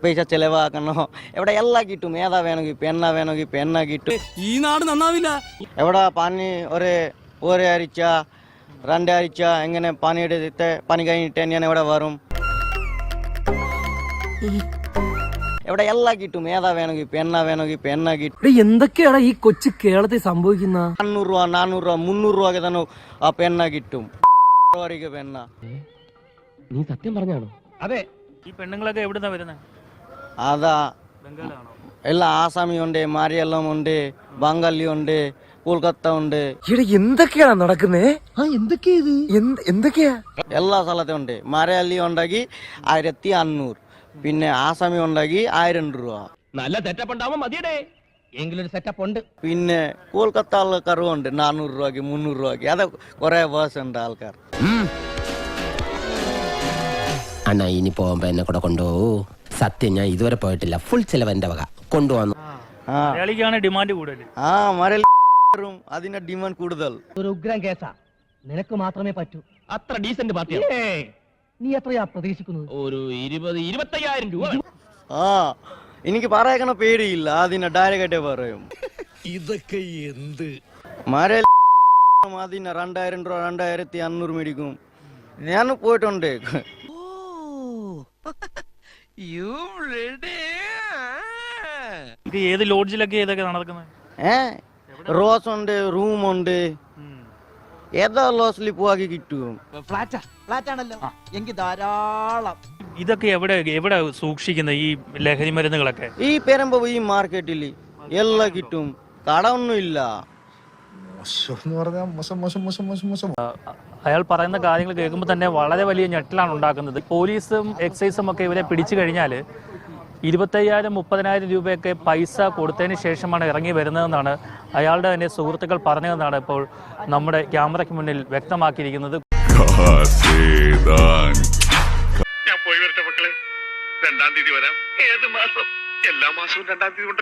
പൈസ ചിലവാക്കണോ എവിടെ എല്ലാം കിട്ടും ഏതാ വേണമെങ്കിൽ പെണ്ണ കിട്ടും ഈ നാട് നന്നാവില്ല എവിടെ പനി ഒരാഴ്ച രണ്ടാഴ്ച എങ്ങനെ പണിയെടുത്ത് പണി കഴിഞ്ഞിട്ട് ഞാൻ എവിടെ വരും എവിടെ എല്ലാം കിട്ടും ഏതാ വേണമെങ്കിൽ പെണ്ണ കിട്ടും എന്തൊക്കെയാണ് ഈ കൊച്ചു കേരളത്തിൽ സംഭവിക്കുന്ന 300 രൂപ 400 രൂപ 300 രൂപ തന്നെ ആ പെണ്ണ കിട്ടും പെണ്ണ നീ സത്യം പറഞ്ഞാണോ? അതെ. ഈ പെണ്ണുങ്ങളൊക്കെ എവിടുന്നാ വരുന്നത്? അതാ ബംഗാളാണോ? എല്ലാ ആസാമി ഉണ്ട് മലയാളം ഉണ്ട് ബംഗാളി ഉണ്ട് കൊൽക്കത്ത ഉണ്ട് ഇവിടെ എന്തൊക്കെയാണ് നടക്കുന്നേ? എന്തൊക്കെയാ എല്ലാ സ്ഥലത്തും ഉണ്ട് മലയാളി ഉണ്ടെങ്കിൽ 1500 പിന്നെ ആസാമി ഉണ്ടെങ്കിൽ 1000 രൂപ നല്ല സെറ്റപ്പ് ഉണ്ടാവുമ്പോ മതിയടേ. എങ്കിലൊരു സെറ്റപ്പ് ഉണ്ട്. പിന്നെ കൊൽക്കത്ത ആൾക്കാരും ഉണ്ട് 400 രൂപയ്ക്ക് 300 രൂപയ്ക്ക് അത് കുറെ വേഴ്സ് ഉണ്ട് ആൾക്കാർ അണ്ണാ ഇനി പോകുമ്പോ എന്നെ കൂടെ കൊണ്ടുപോകൂ. സത്യം ഞാൻ ഇതുവരെ പോയിട്ടില്ല. ഫുൾ ചെലവ് എന്റെ വക കൊണ്ടുവന്നു. മലയാളിക്കാണ് ഡിമാൻഡ് കൂടുതൽ. മലയാളം അതിന്റെ ഡിമാൻഡ് കൂടുതൽ. ഒരു ഉഗ്രം കേസാ, നിനക്ക് മാത്രമേ പറ്റൂ. അത്ര ഡീസന്റ് പാർട്ടിയാണ്. നീ എത്രയാ പ്രതീക്ഷിക്കുന്നത്? ഒരു 20-25,000 രൂപ. എനിക്ക് പറയണ പേടിയില്ല അതിനെ ഡയറക്റ്റായിട്ട് പറയും. ഇതൊക്കെ എന്ത് മലയാളം അതിന് 2000 രൂപ 2500 മേടിക്കും. ഞാൻ പോയിട്ടുണ്ട്. ഇത് ഏത് ലോഡ്ജിലൊക്കെ ഇതൊക്കെ നടക്കുന്നത്? റോസ് ഉണ്ട് റൂം ഉണ്ട് ഏതാ ലോസിൽ പോവാക്കി കിട്ടും. ഫ്ലാറ്റാണല്ലോ എങ്കിൽ ധാരാളം. ഇതൊക്കെ എവിടെ സൂക്ഷിക്കുന്നത് ഈ ലഹരി മരുന്നുകളൊക്കെ? ഈ പെരുമ്പോ ഈ മാർക്കറ്റിൽ എല്ലാം കിട്ടും. കട ഒന്നും ഇല്ല. അയാൾ പറയുന്ന കാര്യങ്ങൾ കേൾക്കുമ്പോൾ തന്നെ വളരെ വലിയ ഞെട്ടലാണ് ഉണ്ടാക്കുന്നത്. പോലീസും എക്സൈസും ഒക്കെ ഇവരെ പിടിച്ചു കഴിഞ്ഞാൽ 25,000-30,000 രൂപയൊക്കെ പൈസ കൊടുത്തതിന് ശേഷമാണ് ഇറങ്ങി വരുന്നതെന്നാണ് അയാളുടെ തന്നെ സുഹൃത്തുക്കൾ പറഞ്ഞതെന്നാണ് ഇപ്പോൾ നമ്മുടെ ക്യാമറയ്ക്ക് മുന്നിൽ വ്യക്തമാക്കിയിരിക്കുന്നത്. ഞാൻ പോയി വരട്ടെ മക്കളെ. 2-ാം തീയതി വരാം. ഏത് മാസം? എല്ലാ മാസവും 2-ാം തീയതി ഉണ്ടല്ലോ.